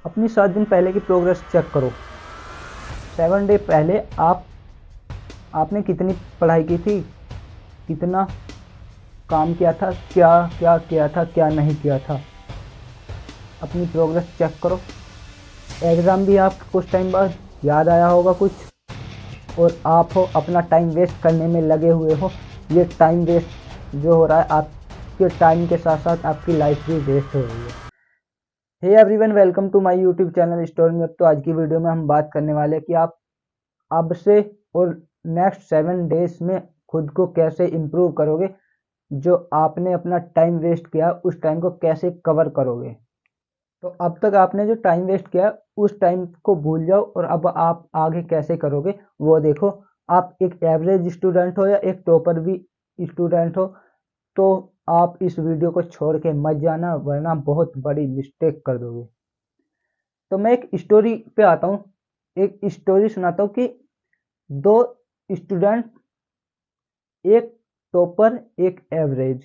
अपनी 7 दिन पहले की प्रोग्रेस चेक करो। 7 डे पहले आपने कितनी पढ़ाई की थी, कितना काम किया था, क्या क्या किया था, क्या नहीं किया था। अपनी प्रोग्रेस चेक करो। एग्ज़ाम भी आपको कुछ टाइम बाद याद आया होगा कुछ, और आप हो अपना टाइम वेस्ट करने में लगे हुए हो। ये टाइम वेस्ट जो हो रहा है, आपके टाइम के साथ साथ आपकी लाइफ भी वेस्ट हो रही है। Hey everyone, welcome to my YouTube channel story में। तो आज की वीडियो में हम बात करने वाले हैं कि आप अब से और नेक्स्ट 7 डेज में खुद को कैसे इम्प्रूव करोगे। जो आपने अपना टाइम वेस्ट किया उस टाइम को कैसे कवर करोगे। तो अब तक आपने जो टाइम वेस्ट किया उस टाइम को भूल जाओ, और अब आप आगे कैसे करोगे वो देखो। आप एक एवरेज स्टूडेंट हो या एक टॉपर भी स्टूडेंट हो, तो आप इस वीडियो को छोड़ के मत जाना, वरना बहुत बड़ी मिस्टेक कर दोगे। तो मैं एक स्टोरी पे आता हूँ, एक स्टोरी सुनाता हूँ कि दो स्टूडेंट, एक टॉपर एक एवरेज।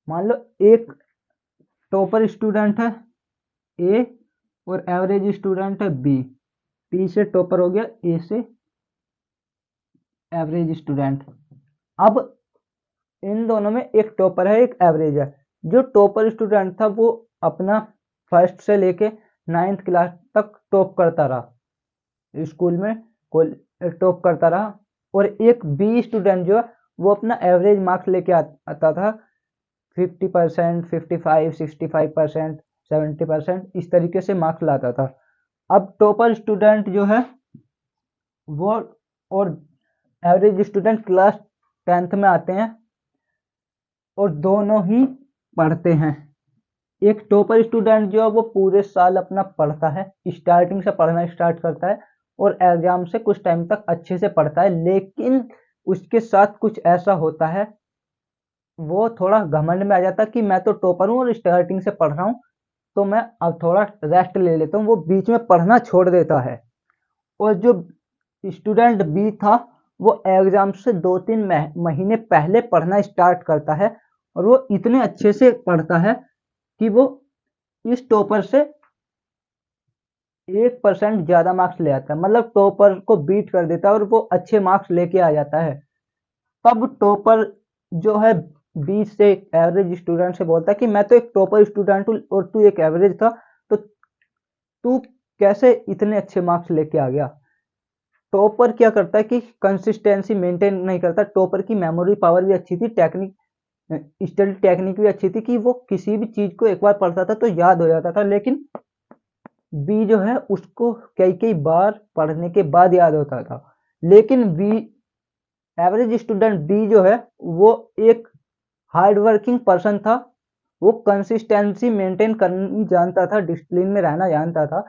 मान लो एक टॉपर स्टूडेंट है ए और एवरेज स्टूडेंट है बी। बी से टॉपर हो गया, ए से एवरेज स्टूडेंट। अब इन दोनों में एक टॉपर है एक एवरेज है। जो टॉपर स्टूडेंट था वो अपना फर्स्ट से लेके 9th क्लास तक टॉप करता रहा, स्कूल में टॉप करता रहा। और एक बी स्टूडेंट जो है वो अपना एवरेज मार्क्स लेके आता था, 50%, 55, 65%, 70%, इस तरीके से मार्क्स लाता था। अब टॉपर स्टूडेंट जो है वो और एवरेज स्टूडेंट क्लास 10th में आते हैं और दोनों ही पढ़ते हैं। एक टॉपर स्टूडेंट जो है वो पूरे साल अपना पढ़ता है, स्टार्टिंग से पढ़ना स्टार्ट करता है और एग्जाम से कुछ टाइम तक अच्छे से पढ़ता है। लेकिन उसके साथ कुछ ऐसा होता है, वो थोड़ा घमंड में आ जाता है कि मैं तो टॉपर हूँ और स्टार्टिंग से पढ़ रहा हूँ, तो मैं अब थोड़ा रेस्ट ले लेता हूँ। वो बीच में पढ़ना छोड़ देता है। और जो स्टूडेंट बी था वो एग्जाम से 2-3 महीने पहले पढ़ना स्टार्ट करता है, और वो इतने अच्छे से पढ़ता है कि वो इस टॉपर से 1% ज्यादा मार्क्स ले आता है। मतलब टॉपर को बीट कर देता है और वो अच्छे मार्क्स लेके आ जाता है। तब टॉपर जो है 20 से एवरेज स्टूडेंट से बोलता है कि मैं तो एक टॉपर स्टूडेंट हूँ और तू एक एवरेज था, तो तू कैसे इतने अच्छे मार्क्स लेके आ गया। टॉपर क्या करता है कि कंसिस्टेंसी मेंटेन नहीं करता। टॉपर की मेमोरी पावर भी अच्छी थी, टेक्निक स्टडी टेक्निक भी अच्छी थी कि वो किसी भी चीज को एक बार पढ़ता था तो याद हो जाता था। लेकिन बी जो है उसको कई कई बार पढ़ने के बाद याद होता था। लेकिन बी एवरेज स्टूडेंट बी जो है वो एक हार्ड वर्किंग पर्सन था। वो कंसिस्टेंसी मेंटेन करनी जानता था, डिसिप्लिन में रहना जानता था।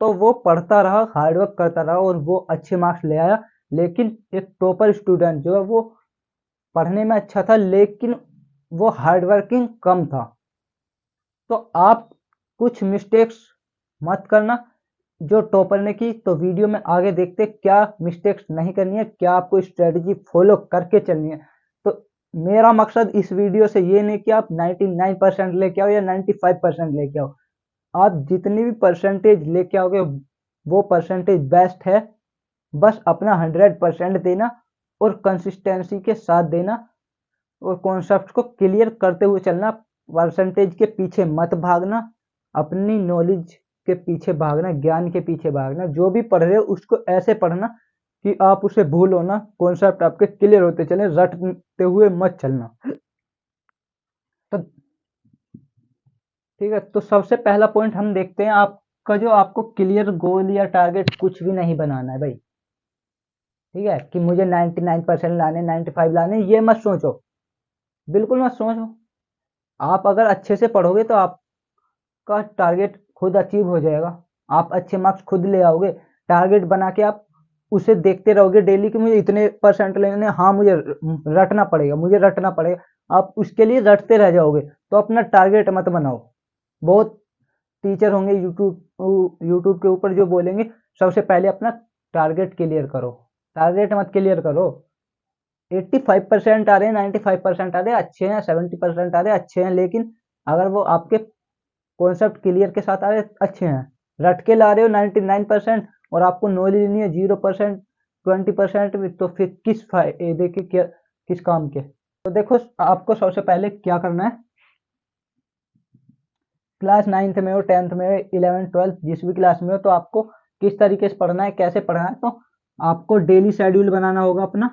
तो वो पढ़ता रहा, हार्ड वर्क करता रहा और वो अच्छे मार्क्स ले आया। लेकिन एक टॉपर स्टूडेंट जो है वो पढ़ने में अच्छा था, लेकिन वो हार्ड वर्किंग कम था। तो आप कुछ मिस्टेक्स मत करना जो टॉपर ने की। तो वीडियो में आगे देखते क्या मिस्टेक्स नहीं करनी है, क्या आपको स्ट्रेटजी फॉलो करके चलनी है। तो मेरा मकसद इस वीडियो से ये नहीं कि आप 99% लेके आओ या 95% लेके आओ। आप जितनी भी परसेंटेज लेके आओगे वो परसेंटेज बेस्ट है। बस अपना 100% देना और कंसिस्टेंसी के साथ देना, और कॉन्सेप्ट को क्लियर करते हुए चलना। परसेंटेज के पीछे मत भागना, अपनी नॉलेज के पीछे भागना, ज्ञान के पीछे भागना। जो भी पढ़ रहे हो उसको ऐसे पढ़ना कि आप उसे भूलो ना, कॉन्सेप्ट आपके क्लियर होते चले, रटते हुए मत चलना। तो ठीक है, तो सबसे पहला पॉइंट हम देखते हैं। आपका जो आपको क्लियर गोल या टारगेट कुछ भी नहीं बनाना है भाई। ठीक है कि मुझे 99% लाने, 95 लाने, ये मत सोचो, बिल्कुल मत सोचो। आप अगर अच्छे से पढ़ोगे तो आपका टारगेट खुद अचीव हो जाएगा। आप अच्छे मार्क्स खुद ले आओगे। टारगेट बना के आप उसे देखते रहोगे डेली कि मुझे इतने परसेंट लेने हैं। हाँ, मुझे रटना पड़ेगा, मुझे रटना पड़ेगा। आप उसके लिए रटते रह जाओगे। तो अपना टारगेट मत बनाओ। बहुत टीचर होंगे यूट्यूब यूट्यूब के ऊपर जो बोलेंगे सबसे पहले अपना टारगेट क्लियर करो। टारगेट मत क्लियर करो। 85% आ रहे हैं, 95% आ रहे हैं अच्छे हैं, 70% आ रहे हैं अच्छे हैं, लेकिन अगर वो आपके कॉन्सेप्ट क्लियर के साथ आ रहे अच्छे हैं, रट के ला रहे हो 99% और आपको नॉलेज नहीं है 0%, 20% भी, तो फिर किस फायदे के, क्या किस काम के। तो देखो आपको सबसे पहले क्या करना है, क्लास 9th में हो, 10th में हो, 11th 12th जिस भी क्लास में हो, तो आपको किस तरीके से पढ़ना है, कैसे पढ़ना है, तो आपको डेली शेड्यूल बनाना होगा अपना।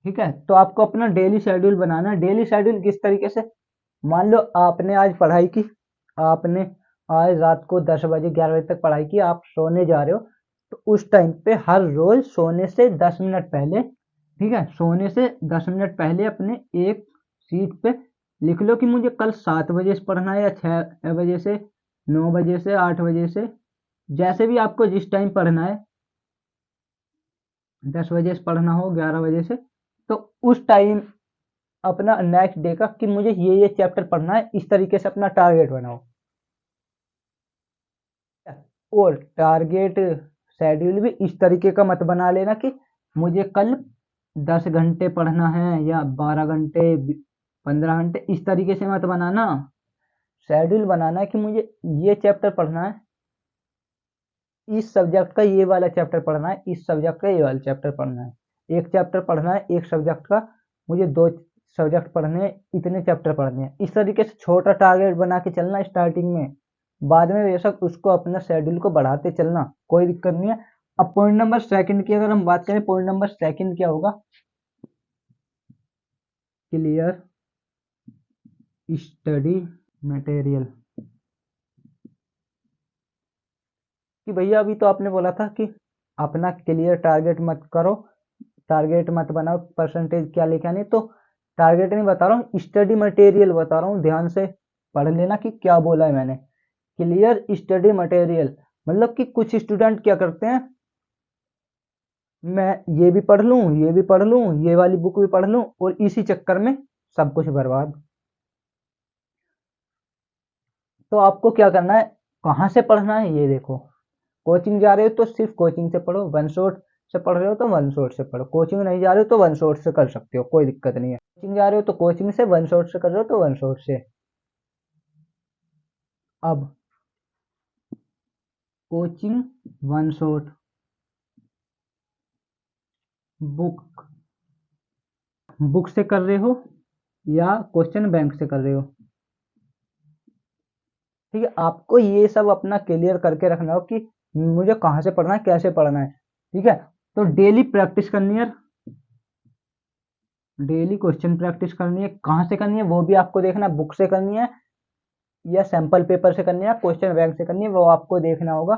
ठीक है, तो आपको अपना डेली शेड्यूल बनाना है। डेली शेड्यूल किस तरीके से, मान लो आपने आज पढ़ाई की, आपने आज रात को 10 बजे 11 बजे तक पढ़ाई की, आप सोने जा रहे हो, तो उस टाइम पे हर रोज सोने से 10 मिनट पहले, ठीक है, सोने से 10 मिनट पहले अपने एक सीट पे लिख लो कि मुझे कल 7 बजे से पढ़ना है, या 6 बजे से, 9 बजे से, 8 बजे से, जैसे भी आपको जिस टाइम पढ़ना है, 10 बजे से पढ़ना हो, 11 बजे से, तो उस टाइम अपना नेक्स्ट डे का कि मुझे ये चैप्टर पढ़ना है, इस तरीके से अपना टारगेट बनाओ। और टारगेट शेड्यूल भी इस तरीके का मत बना लेना कि मुझे कल 10 घंटे पढ़ना है या 12 घंटे, 15 घंटे, इस तरीके से मत बनाना। शेड्यूल बनाना है कि मुझे ये चैप्टर पढ़ना है, इस सब्जेक्ट का ये वाला चैप्टर पढ़ना है, इस सब्जेक्ट का ये वाला चैप्टर पढ़ना है, एक चैप्टर पढ़ना है एक सब्जेक्ट का, मुझे 2 सब्जेक्ट पढ़ने हैं, इतने चैप्टर पढ़ने हैं, इस तरीके से छोटा टारगेट बना के चलना स्टार्टिंग में। बाद में बेशक उसको अपना शेड्यूल को बढ़ाते चलना, कोई दिक्कत नहीं है। अब पॉइंट नंबर सेकंड की अगर हम बात करें, पॉइंट नंबर सेकंड क्या होगा, क्लियर स्टडी मटेरियल। कि भैया अभी तो आपने बोला था कि अपना क्लियर टारगेट मत करो, टारगेट मत बनाओ, परसेंटेज क्या लेके आनी, तो टारगेट नहीं बता रहा हूँ, स्टडी मटेरियल बता रहा हूँ, ध्यान से पढ़ लेना कि क्या बोला है मैंने। क्लियर स्टडी मटेरियल मतलब कि कुछ स्टूडेंट क्या करते हैं, मैं ये भी पढ़ लूँ, ये भी पढ़ लूँ, ये वाली बुक भी पढ़ लूँ, और इसी चक्कर में सब कुछ बर्बाद। तो आपको क्या करना है, कहाँ से पढ़ना है ये देखो। कोचिंग जा रहे हो तो सिर्फ कोचिंग से पढ़ो, वन शॉट से पढ़ रहे हो तो वन शॉट से पढ़ो, कोचिंग नहीं जा रहे हो तो वन शॉट से कर सकते हो, कोई दिक्कत नहीं है। कोचिंग जा रहे हो तो कोचिंग से, वन शॉट से कर रहे हो तो वन शॉट से। अब coaching, one shot, book, book से कर रहे हो या क्वेश्चन बैंक से कर रहे हो, ठीक है, आपको ये सब अपना क्लियर करके रखना हो कि मुझे कहाँ से पढ़ना है, कैसे पढ़ना है, ठीक है। तो डेली प्रैक्टिस करनी है, डेली क्वेश्चन प्रैक्टिस करनी है, कहाँ से करनी है वो भी आपको देखना, बुक से करनी है या सैंपल पेपर से करनी है, क्वेश्चन बैंक से करनी है, वो आपको देखना होगा,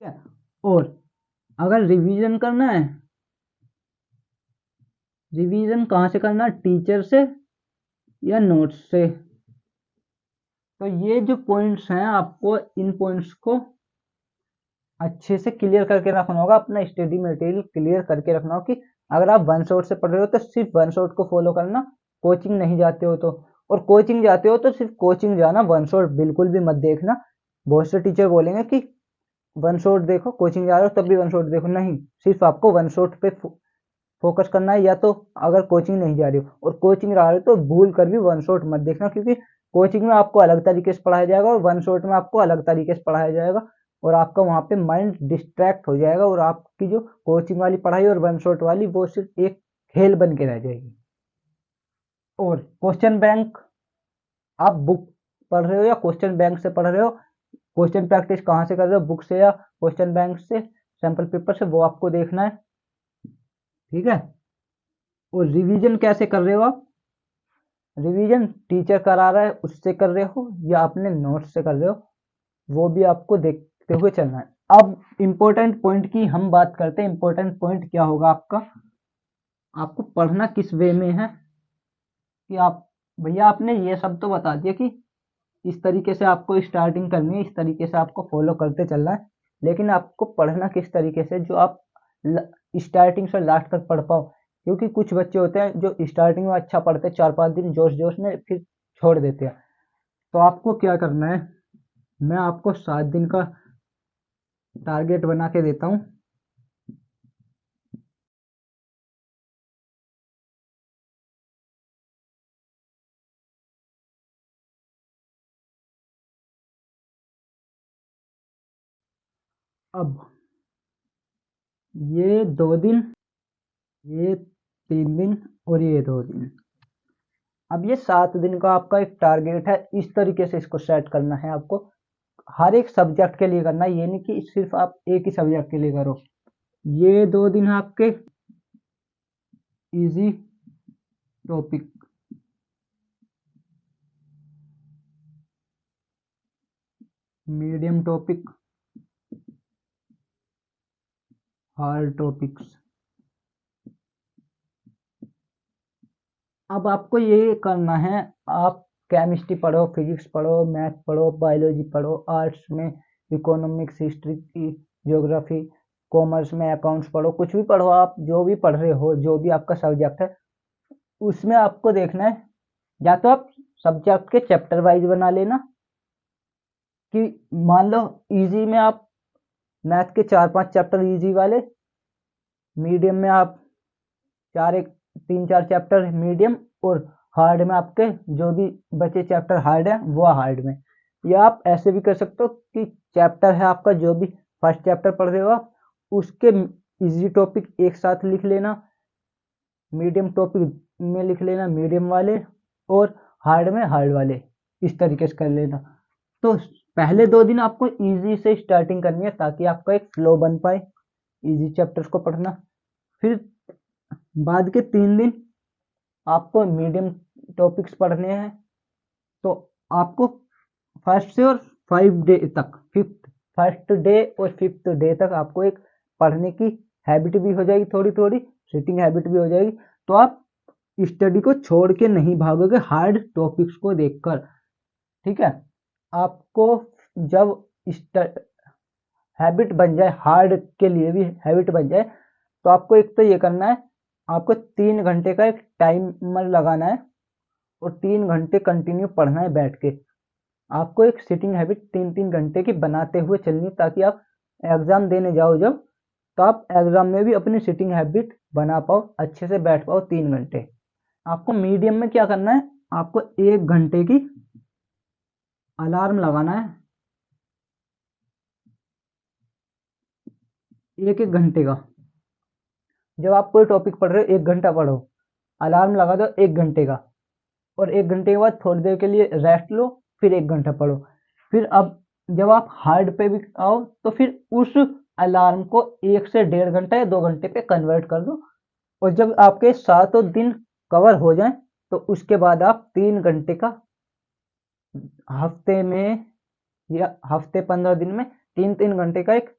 ठीक है। और अगर रिवीजन करना है, रिवीजन कहाँ से करना है, टीचर से या नोट्स से। तो ये जो पॉइंट्स हैं, आपको इन पॉइंट्स को अच्छे से क्लियर करके रखना होगा, अपना स्टडी मटेरियल क्लियर करके रखना होगा कि अगर आप वन शॉट से पढ़ रहे हो तो सिर्फ वन शॉट को फॉलो करना, कोचिंग नहीं जाते हो तो, और कोचिंग जाते हो तो सिर्फ कोचिंग जाना, वन शॉट बिल्कुल भी मत देखना। बहुत से टीचर बोलेंगे कि वन शॉट देखो, कोचिंग जा रहे हो तब भी वन शॉट देखो, नहीं, सिर्फ आपको वन शॉट पे फोकस करना है, या तो अगर कोचिंग नहीं जा रही हो और कोचिंग जा रहे हो तो भूल कर भी वन शॉट मत देखना, क्योंकि कोचिंग में आपको अलग तरीके से पढ़ाया जाएगा और वन शॉट में आपको अलग तरीके से पढ़ाया जाएगा, और आपका वहाँ पे माइंड डिस्ट्रैक्ट हो जाएगा, और आपकी जो कोचिंग वाली पढ़ाई और वन शॉट वाली वो सिर्फ एक खेल बन के रह जाएगी। और क्वेश्चन बैंक, आप बुक पढ़ रहे हो या क्वेश्चन बैंक से पढ़ रहे हो, क्वेश्चन प्रैक्टिस कहाँ से कर रहे हो, बुक से या क्वेश्चन बैंक से, सैंपल पेपर से, वो आपको देखना है, ठीक है। और रिवीजन कैसे कर रहे हो आप, रिवीजन टीचर करा रहा है उससे कर रहे हो या अपने नोट्स से कर रहे हो, वो भी आपको देखते हुए चलना है। अब इम्पोर्टेंट पॉइंट की हम बात करते हैं, इम्पोर्टेंट पॉइंट क्या होगा आपका, आपको पढ़ना किस वे में है, कि आप, भैया आपने ये सब तो बता दिया कि इस तरीके से आपको स्टार्टिंग करनी है, इस तरीके से आपको फॉलो करते चलना है, लेकिन आपको पढ़ना किस तरीके से जो आप स्टार्टिंग से लास्ट तक पढ़ पाओ, क्योंकि कुछ बच्चे होते हैं जो स्टार्टिंग में अच्छा पढ़ते हैं, 4-5 दिन जोश जोश में, फिर छोड़ देते हैं। तो आपको क्या करना है, मैं आपको 7 दिन का टारगेट बना के देता हूँ, अब ये 2 दिन, ये 3 दिन और ये 2 दिन। अब ये 7 दिन का आपका एक टारगेट है। इस तरीके से इसको सेट करना है आपको, हर एक सब्जेक्ट के लिए करना है, ये नहीं कि सिर्फ आप एक ही सब्जेक्ट के लिए करो। ये 2 दिन आपके easy topic, medium topic, hard topics. अब आपको ये करना है, आप केमिस्ट्री पढ़ो, फिजिक्स पढ़ो, मैथ पढ़ो, बायोलॉजी पढ़ो, आर्ट्स में इकोनॉमिक्स, हिस्ट्री, ज्योग्राफी, कॉमर्स में अकाउंट्स पढ़ो, कुछ भी पढ़ो, आप जो भी पढ़ रहे हो, जो भी आपका सब्जेक्ट है, उसमें आपको देखना है, या तो आप सब्जेक्ट के चैप्टर वाइज बना लेना, कि मान लो इजी में आप मैथ के 4-5 चैप्टर इजी वाले, मीडियम में आप 3-4 चैप्टर मीडियम, और हार्ड में आपके जो भी बचे चैप्टर हार्ड है वो हार्ड में। या आप ऐसे भी कर सकते हो कि चैप्टर है आपका, जो भी फर्स्ट चैप्टर पढ़ रहे हो आप, उसके इजी टॉपिक एक साथ लिख लेना, मीडियम टॉपिक में लिख लेना मीडियम वाले, और हार्ड में हार्ड वाले, इस तरीके से कर लेना। तो पहले 2 दिन आपको इजी से स्टार्टिंग करनी है, ताकि आपका एक फ्लो बन पाए इजी चैप्टर्स को पढ़ना। फिर बाद के 3 दिन आपको मीडियम टॉपिक्स पढ़ने हैं। तो आपको फर्स्ट से और 5 डे तक, फर्स्ट डे और 5th डे तक आपको एक पढ़ने की हैबिट भी हो जाएगी, थोड़ी थोड़ी सिटिंग हैबिट भी हो जाएगी। तो आप स्टडी को छोड़ के नहीं भागोगे हार्ड टॉपिक्स को देखकर, ठीक है। आपको जब हैबिट बन जाए, हार्ड के लिए भी हैबिट बन जाए, तो आपको एक तो ये करना है, आपको 3 घंटे का एक टाइमर लगाना है, और 3 घंटे कंटिन्यू पढ़ना है बैठ के। आपको एक सिटिंग हैबिट 3-3 घंटे की बनाते हुए चलनी है, ताकि आप एग्जाम देने जाओ जब, तो आप एग्जाम में भी अपनी सिटिंग हैबिट बना पाओ, अच्छे से बैठ पाओ 3 घंटे। आपको मीडियम में क्या करना है, आपको 1 घंटे की अलार्म लगाना है, 1-1 घंटे का। जब आप कोई टॉपिक पढ़ रहे हो 1 घंटा पढ़ो, अलार्म लगा दो 1 घंटे का, और 1 घंटे के बाद थोड़ी देर के लिए रेस्ट लो, फिर 1 घंटा पढ़ो। फिर अब जब आप हार्ड पे भी आओ, तो फिर उस अलार्म को 1 से 1.5 घंटा या 2 घंटे पे कन्वर्ट कर दो, और जब आपके 7 दिन कवर हो जाए, तो उसके बाद आप 3 घंटे का हफ्ते में, या हफ्ते 15 दिन में 3-3 घंटे का एक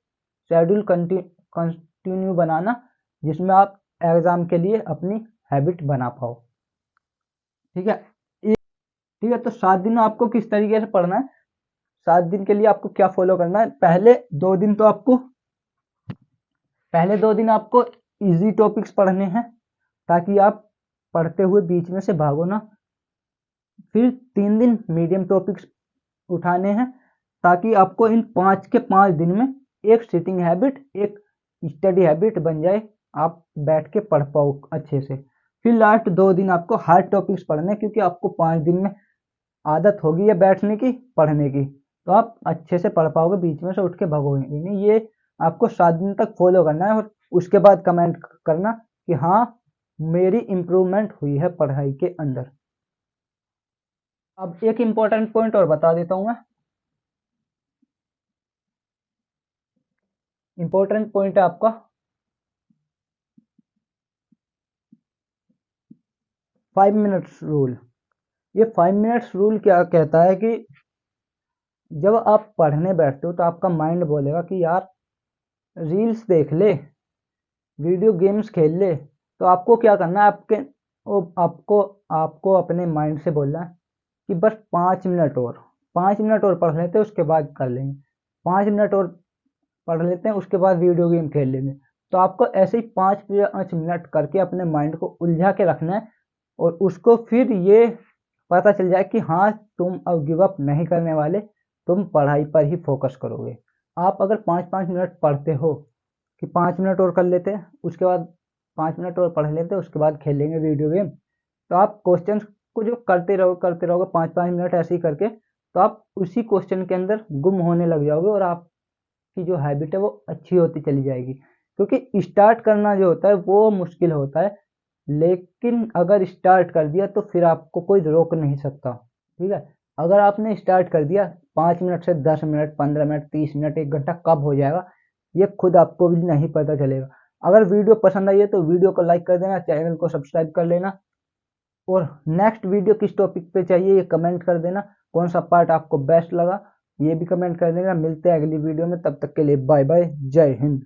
शेड्यूल कंटिन्यू बनाना, जिसमें आप एग्जाम के लिए अपनी हैबिट बना पाओ, ठीक है। ठीक है, तो 7 दिन आपको किस तरीके से पढ़ना है, 7 दिन के लिए आपको क्या फॉलो करना है। पहले 2 दिन आपको इजी टॉपिक्स पढ़ने हैं, ताकि आप पढ़ते हुए बीच में से भागो ना। फिर 3 दिन मीडियम टॉपिक्स उठाने हैं, ताकि आपको इन 5 के 5 दिन में एक सिटिंग हैबिट, एक स्टडी हैबिट बन जाए, आप बैठ के पढ़ पाओ अच्छे से। फिर लास्ट 2 दिन आपको हार्ड टॉपिक्स पढ़ने, क्योंकि आपको 5 दिन में आदत होगी है बैठने की, पढ़ने की, तो आप अच्छे से पढ़ पाओगे, बीच में से उठ के भागोगे नहीं। ये आपको 7 दिन तक फॉलो करना है, और उसके बाद कमेंट करना कि हाँ मेरी इम्प्रूवमेंट हुई है पढ़ाई के अंदर। अब एक इम्पोर्टेंट पॉइंट और बता देता हूँ मैं। इम्पोर्टेंट पॉइंट है आपका 5 मिनट्स रूल। ये 5 मिनट्स रूल क्या कहता है कि जब आप पढ़ने बैठते हो, तो आपका माइंड बोलेगा कि यार रील्स देख ले, वीडियो गेम्स खेल ले, तो आपको क्या करना है, आपको आपको अपने माइंड से बोलना है कि बस 5 मिनट और पढ़ लेते हैं, उसके बाद कर लेंगे, 5 मिनट और पढ़ लेते हैं, उसके बाद वीडियो गेम खेल लेंगे। तो आपको ऐसे ही 5-5 मिनट करके अपने माइंड को उलझा के रखना है, और उसको फिर ये पता चल जाए कि हाँ तुम अब गिव अप नहीं करने वाले, तुम पढ़ाई पर ही फोकस करोगे। आप अगर 5-5 मिनट पढ़ते हो कि 5 मिनट और कर लेते हैं, उसके बाद 5 मिनट और पढ़ लेते हैं, उसके बाद खेल लेंगे वीडियो गेम, तो आप क्वेश्चन को जो करते रहोगे 5-5 मिनट ऐसे ही करके, तो आप उसी क्वेश्चन के अंदर गुम होने लग जाओगे, और आपकी की जो हैबिट है वो अच्छी होती चली जाएगी। क्योंकि स्टार्ट करना जो होता है वो मुश्किल होता है, लेकिन अगर स्टार्ट कर दिया तो फिर आपको कोई रोक नहीं सकता। ठीक है, अगर आपने स्टार्ट कर दिया, 5 मिनट से 10 मिनट, 15 मिनट, 30 मिनट, 1 घंटा कब हो जाएगा ये खुद आपको भी नहीं पता चलेगा। अगर वीडियो पसंद आई है तो वीडियो को लाइक कर देना, चैनल को सब्सक्राइब कर लेना, और नेक्स्ट वीडियो किस टॉपिक पे चाहिए ये कमेंट कर देना। कौन सा पार्ट आपको बेस्ट लगा ये भी कमेंट कर देना। मिलते हैं अगली वीडियो में, तब तक के लिए बाय बाय, जय हिंद।